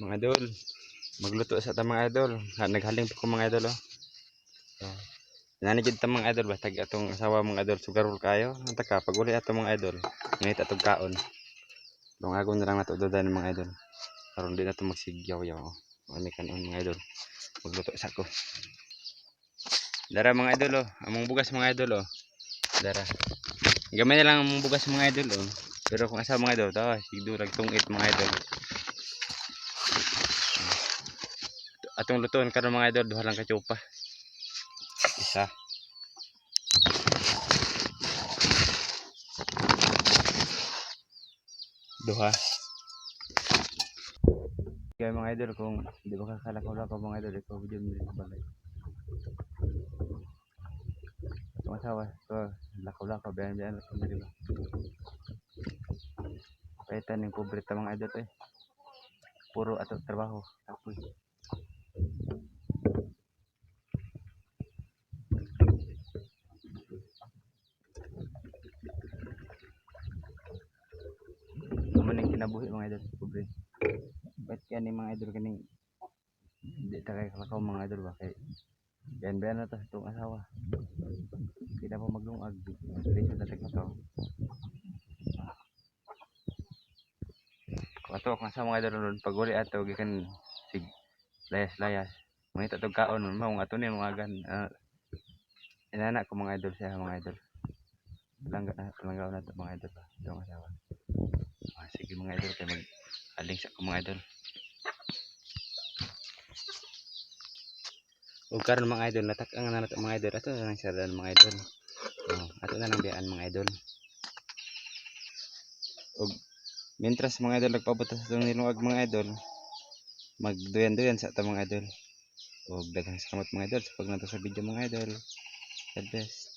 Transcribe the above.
Mga idol, magluto sa ta mga idol. Naghaling pa ko mga idol oh. So, nanigid ta mga idol ba tag atong asawa mga idol sugarol kayo. Anta ka pag uli ato mga idol. Ngayt atong kaon. Lungagon na lang nato dodan mga idol. Karon di na to magsigyaw-yaw. Ani kanon mga idol. Magluto sa ko. Dara mga idol oh, among bugas mga idol oh. Dara. Gamay na lang among bugas mga idol oh. Pero kung asa mga idol, tawa sigdurag tungit mga idol. Atong lutuon karon mga idol, duha lang ka tsupa. Isa. Duha. Kaya mga idol kung di ba kakalakaw-lakaw mga idol, ito video mo sa balay. Itong asawa, ito lakaw-lakaw, bayan-bayan lang kami diba. Kaitan yung pobre ta mga idol eh. Puro ato trabaho. Tapos naman yung kinabuhi mga idol, pobre. Ba't kaya ni mga idol kaning hindi ta kay kalakaw mga idol ba kay bayan-bayan na to itong asawa. Kita pa maglungag, lisod na taglakaw. Kung ato kung asa mga idol ron, pag uli ato gikan sig layas-layas. Mangita tog kaon mao ato ni mga gan. Inana ko mga idol siya mga idol. Langgaw na to mga idol ba. Itong asawa. Sige mga idol kay mag aling sa ko mga idol. Ug karon mga idol natak-ang na nato mga idol. Ato na lang sa mga idol. Ato na lang biyaan mga idol. Ug mientras mga idol nagpaabot sa itong nilungag mga idol, magduyan-duyan sa ta mga idol. Ug daghang salamat mga idol sa pagnato sa video mga idol. God bless.